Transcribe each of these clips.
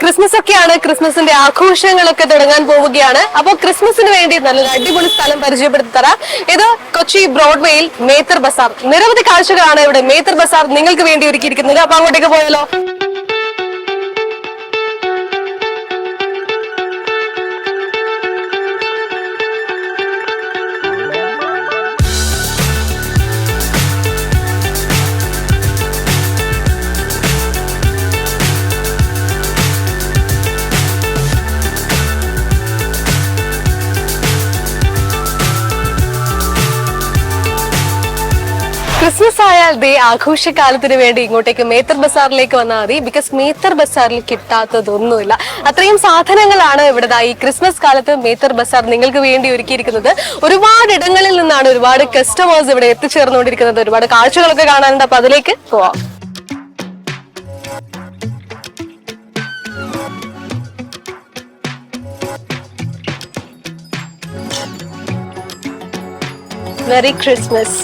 Christmas ഒക്കെയാണ്, ക്രിസ്മസിന്റെ ആഘോഷങ്ങളൊക്കെ തുടങ്ങാൻ പോവുകയാണ്. അപ്പോൾ ക്രിസ്മസിന് വേണ്ടി നല്ലൊരു അടിപൊളി സ്ഥലം പരിചയപ്പെടുത്തി തരാം. ഇത് കൊച്ചി ബ്രോഡ്വേയിൽ മേത്തർ ബസാർ. നിരവധി കാഴ്ചകളാണ് ഇവിടെ മേത്തർ ബസാർ നിങ്ങൾക്ക് വേണ്ടി ഒരുക്കിയിരിക്കുന്നത്. അപ്പൊ അങ്ങോട്ടേക്ക് പോയാലോ? ക്രിസ്മസ് ആയാൽ ദേ ആഘോഷകാലത്തിന് വേണ്ടി ഇങ്ങോട്ടേക്ക് മേത്തർ ബസാറിലേക്ക് വന്നാൽ മതി. ബിക്കോസ് മേത്തർ ബസാറിൽ കിട്ടാത്തതൊന്നുമില്ല. അത്രയും സാധനങ്ങളാണ് ഇവിടെ ഈ ക്രിസ്മസ് കാലത്ത് മേത്തർ ബസാർ നിങ്ങൾക്ക് വേണ്ടി ഒരുക്കിയിരിക്കുന്നത്. ഒരുപാട് ഇടങ്ങളിൽ നിന്നാണ് ഒരുപാട് കസ്റ്റമേഴ്സ് ഇവിടെ എത്തിച്ചേർന്നുകൊണ്ടിരിക്കുന്നത്. ഒരുപാട് കാഴ്ചകളൊക്കെ കാണാനുണ്ട്. അപ്പൊ അതിലേക്ക് പോവാം. Merry Christmas.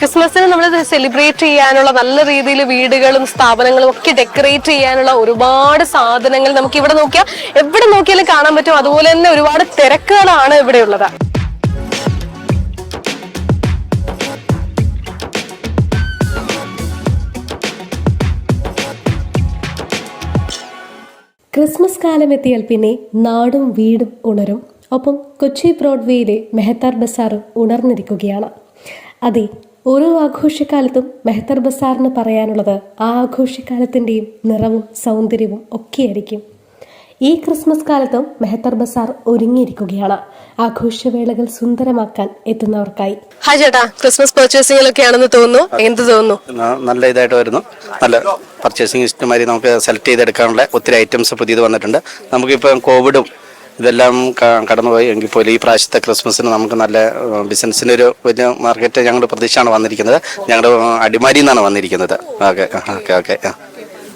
ക്രിസ്മസിന് നമ്മൾ സെലിബ്രേറ്റ് ചെയ്യാനുള്ള നല്ല രീതിയിൽ വീടുകളും സ്ഥാപനങ്ങളും ഒക്കെ ഡെക്കറേറ്റ് ചെയ്യാനുള്ള ഒരുപാട് സാധനങ്ങൾ നമുക്ക് ഇവിടെ നോക്കിയാൽ എവിടെ നോക്കിയാലും കാണാൻ പറ്റും. അതുപോലെ തന്നെ ഒരുപാട് തിരക്കുകളാണ് ഇവിടെ ഉള്ളത്. ക്രിസ്മസ് കാലം എത്തിയാൽ പിന്നെ നാടും വീടും ഉണരും. ഒപ്പം കൊച്ചി ബ്രോഡ്വേയിലെ മെഹത്താർ ബസാർ ഉണർന്നിരിക്കുകയാണ്. അതെ, ഓരോ ആഘോഷക്കാലത്തും മെഹത്തർ ബസാറിന് പറയാനുള്ളത് ആ ആഘോഷക്കാലത്തിൻ്റെയും നിറവും സൗന്ദര്യവും ഒക്കെയായിരിക്കും. ഈ ക്രിസ്മസ് കാലത്തും മെഹത്തർ ബസാർ ഒരുങ്ങിയിരിക്കുകയാണ് ആഘോഷവേളകൾ സുന്ദരമാക്കാൻ എത്തുന്നവർക്കായി. ഹായ് ചേട്ടാ, ക്രിസ്മസ് പർച്ചേസിംഗിലൊക്കെയാണെന്ന് തോന്നുന്നു. എന്ത് തോന്നുന്നു? നല്ല ഇതായിട്ട് വരുന്നു. നല്ല പർച്ചേസിംഗ് ഇഷ്ടമാതിരി നമുക്ക് സെലക്ട് ചെയ്തെടുക്കാനുള്ള ഒത്തിരി ഐറ്റംസ് പുതിയത് വന്നിട്ടുണ്ട്. നമുക്കിപ്പം കോവിഡും ഇതെല്ലാം കടന്നുപോയി എങ്കിൽ പോലും ഈ പ്രാവശ്യത്തെ ക്രിസ്മസിന് നമുക്ക് നല്ല ബിസിനസ്സിന് ഒരു വലിയ മാർക്കറ്റ് ഞങ്ങളുടെ പ്രതീക്ഷയാണ് വന്നിരിക്കുന്നത്. ഞങ്ങളുടെ അടിമാലിയിൽ നിന്നാണ് വന്നിരിക്കുന്നത്. ഓക്കെ ഓക്കെ ഓക്കെ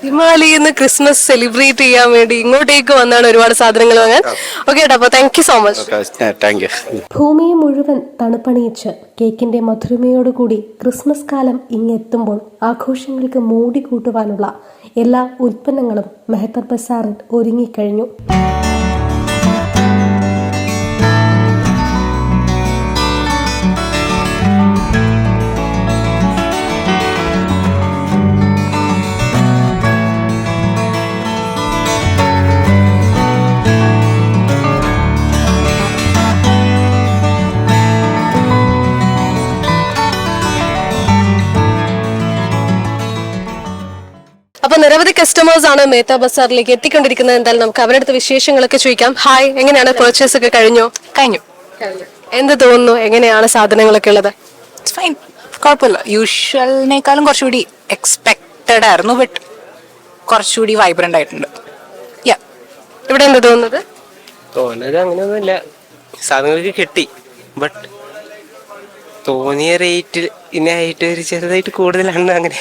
അടിമാലിയിൽ നിന്ന് ക്രിസ്മസ് സെലിബ്രേറ്റ് ചെയ്യാൻ വേണ്ടി ഇങ്ങോട്ടേക്ക് വന്നാണ് ഒരുപാട് സാധനങ്ങൾ വാങ്ങാൻ. ഓക്കെ ചേട്ടാ, അപ്പോൾ thank you so much. Thank U. ഭൂമിയെ മുഴുവൻ തണുപ്പണിയിച്ച് കേക്കിന്റെ മധുരമയോടുകൂടി ക്രിസ്മസ് കാലം ഇങ്ങെത്തുമ്പോൾ ആഘോഷങ്ങൾക്ക് മോടി കൂട്ടുവാനുള്ള എല്ലാ ഉൽപ്പന്നങ്ങളും മെഹത്തർ ബസാറിൽ ഒരുങ്ങിക്കഴിഞ്ഞു. അപ്പൊ നിരവധി കസ്റ്റമേഴ്സ് ആണ് മേത്ത ബസാറിലേക്ക് എത്തിക്കൊണ്ടിരിക്കുന്നത്. എന്തായാലും നമുക്ക് അവരുടെ അടുത്ത് വിശേഷങ്ങളൊക്കെ ചോദിക്കാം. ഹായ്, എങ്ങനെയാണ് പർച്ചേസ് ഒക്കെ കഴിഞ്ഞു? എന്ത് തോന്നുന്നു? എങ്ങനെയാണ് സാധനങ്ങളൊക്കെ ഉള്ളത്? ഫൈൻ, കുഴപ്പമില്ല. യൂഷ്വലിനേക്കാളും കുറച്ചുകൂടി എക്സ്പെക്റ്റഡ് ആയിരുന്നു, ബട്ട് കുറച്ചുകൂടി വൈബ്രന്റ് ആയിട്ടുണ്ട്. ഇവിടെ എന്താ തോന്നുന്നത്? അങ്ങനെയൊന്നുമില്ല, സാധനങ്ങൾക്ക് കിട്ടി. ബട്ട് തോന്നിയ റേറ്റിൽ ഇതിനായിട്ട് ഒരു ചെറുതായിട്ട് കൂടുതലാണ്. അങ്ങനെ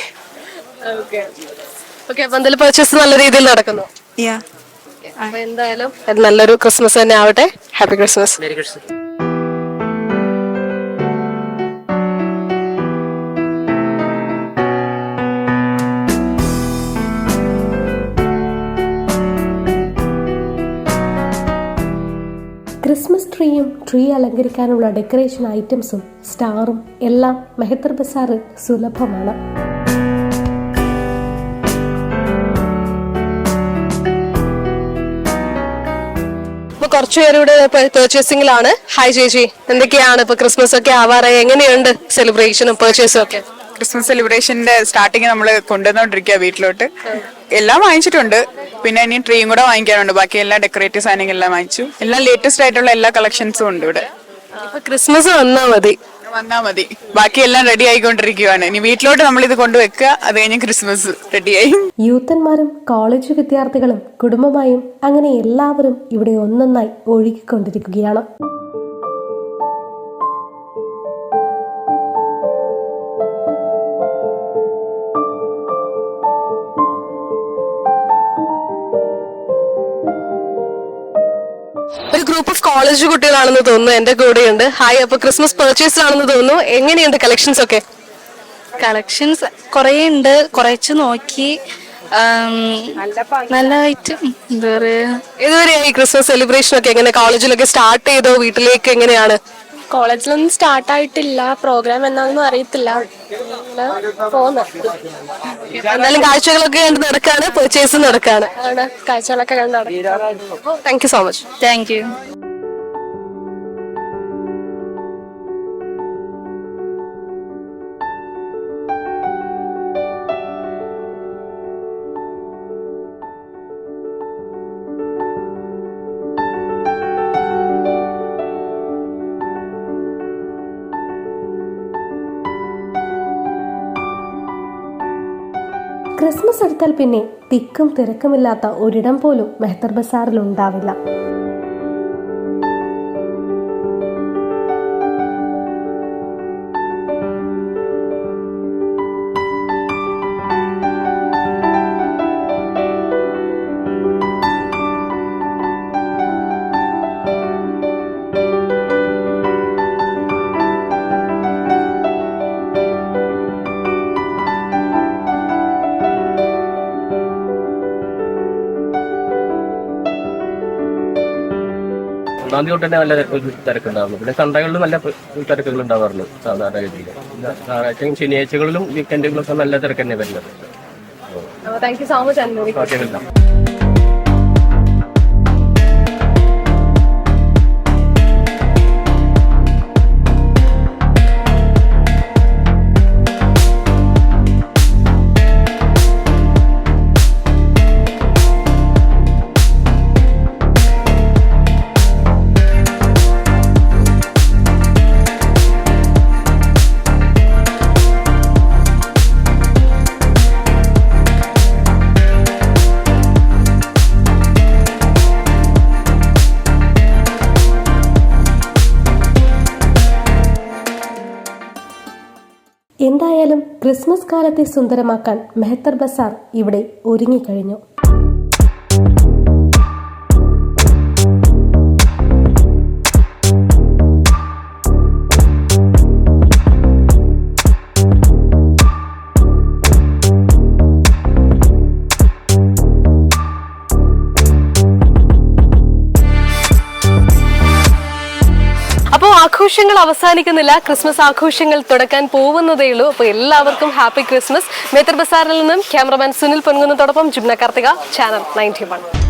അപ്പൊ എന്തായാലും പർച്ചേസ് നല്ല രീതിയിൽ നടക്കുന്നു. അപ്പൊ എന്തായാലും നല്ലൊരു ക്രിസ്മസ് തന്നെ ആവട്ടെ. Happy Christmas. Merry Christmas. Christmas ട്രീയും ട്രീ അലങ്കരിക്കാനുള്ള ഡെക്കറേഷൻ ഐറ്റംസും സ്റ്റാറും എല്ലാം മെഹത്തർ ബസാറിൽ സുലഭമാണ്. കുറച്ചുപേരുടെ പർച്ചേസിംഗിലാണ്. ഹായ് ചേച്ചി, എന്തൊക്കെയാണ് ഇപ്പൊ ക്രിസ്മസ് ഒക്കെ ആവാറായി? എങ്ങനെയുണ്ട് സെലിബ്രേഷനും പർച്ചേസും ഒക്കെ? ക്രിസ്മസ് സെലിബ്രേഷന്റെ സ്റ്റാർട്ടിങ് നമ്മൾ കൊണ്ടുവന്നോണ്ടിരിക്കുക വീട്ടിലോട്ട്. എല്ലാം വാങ്ങിച്ചിട്ടുണ്ട്, പിന്നെ ഇനി ട്രീയും കൂടെ വാങ്ങിക്കാനുണ്ട്. ബാക്കി എല്ലാ ഡെക്കറേറ്റീവ് സാധനങ്ങളെല്ലാം വാങ്ങിച്ചു. എല്ലാം ലേറ്റസ്റ്റ് ആയിട്ടുള്ള എല്ലാ കളക്ഷൻസും ഉണ്ട് ഇവിടെ. ക്രിസ്മസ് വന്നാ മതി, ബാക്കി എല്ലാം റെഡി ആയിക്കൊണ്ടിരിക്കുകയാണ്. ഇനി വീട്ടിലോട്ട് നമ്മൾ ഇത് കൊണ്ടുവെക്കുക, അത് കഴിഞ്ഞ് ക്രിസ്മസ് റെഡിയായി. യൂത്തന്മാരും കോളേജ് വിദ്യാർത്ഥികളും കുടുംബമായും അങ്ങനെ എല്ലാവരും ഇവിടെ ഒന്നൊന്നായി ഒഴുകിക്കൊണ്ടിരിക്കുകയാണ്. ഒരു ഗ്രൂപ്പ് ഓഫ് കോളേജ് കുട്ടികളാണെന്ന് തോന്നുന്നു എന്റെ കൂടെയുണ്ട്. ഹായ്, അപ്പൊ ക്രിസ്മസ് പർച്ചേസ് ആണെന്ന് തോന്നുന്നു. എങ്ങനെയുണ്ട് കളക്ഷൻസ് ഒക്കെ? കളക്ഷൻസ് കുറേ ഉണ്ട്, കുറച്ച് നോക്കി. നല്ലതായിട്ട് എന്താ പറയാ, ഇതുവരെയായി ക്രിസ്മസ് സെലിബ്രേഷൻ ഒക്കെ എങ്ങനെ? കോളേജിലൊക്കെ സ്റ്റാർട്ട് ചെയ്തോ? വീട്ടിലേക്ക് എങ്ങനെയാണ്? കോളേജിലൊന്നും സ്റ്റാർട്ട് ആയിട്ടില്ല, പ്രോഗ്രാം എന്നാണെന്നും അറിയത്തില്ല, പോന്നു. എന്നാലും കാഴ്ചകളൊക്കെ കണ്ട് നടക്കാണ്, പെർച്ചേസ് നടക്കാണ്. ആണ് കാഴ്ചകളൊക്കെ കണ്ടാണ്. Thank you so much. Thank you. Christmas അടുത്താൽ പിന്നെ തിക്കും തിരക്കുമില്ലാത്ത ഒരിടം പോലും മെഹ്തർ ബസാറിൽ ഉണ്ടാവില്ല. ഒന്നാം തീയതി തൊട്ട് തന്നെ നല്ല തിരക്കുണ്ടാവുന്നു. പിന്നെ സൺഡേകളിലും നല്ല തിരക്കുകൾ ഉണ്ടാവാറുണ്ട് സാധാരണ രീതിയിൽ. ഞായറാഴ്ചയും ശനിയാഴ്ചകളിലും വീക്കെൻഡുകളിലൊക്കെ നല്ല തിരക്ക് തന്നെ വരുന്നത്. Thank you so much. Okay, welcome. എന്തായാലും ക്രിസ്മസ് കാലത്തെ സുന്ദരമാക്കാൻ മെഹ്തർ ബസാർ ഇവിടെ ഒരുങ്ങിക്കഴിഞ്ഞു. ആഘോഷങ്ങൾ അവസാനിക്കുന്നില്ല, ക്രിസ്മസ് ആഘോഷങ്ങൾ തുടക്കാൻ പോകുന്നതേയുള്ളൂ. അപ്പോൾ എല്ലാവർക്കും ഹാപ്പി ക്രിസ്മസ്. മെഹ്തർ ബസാറിൽ നിന്നും ക്യാമറമാൻ സുനിൽ പൊൻകുന്നതോടൊപ്പം ജുബ്ന കാർത്തിക, ചാനൽ 91.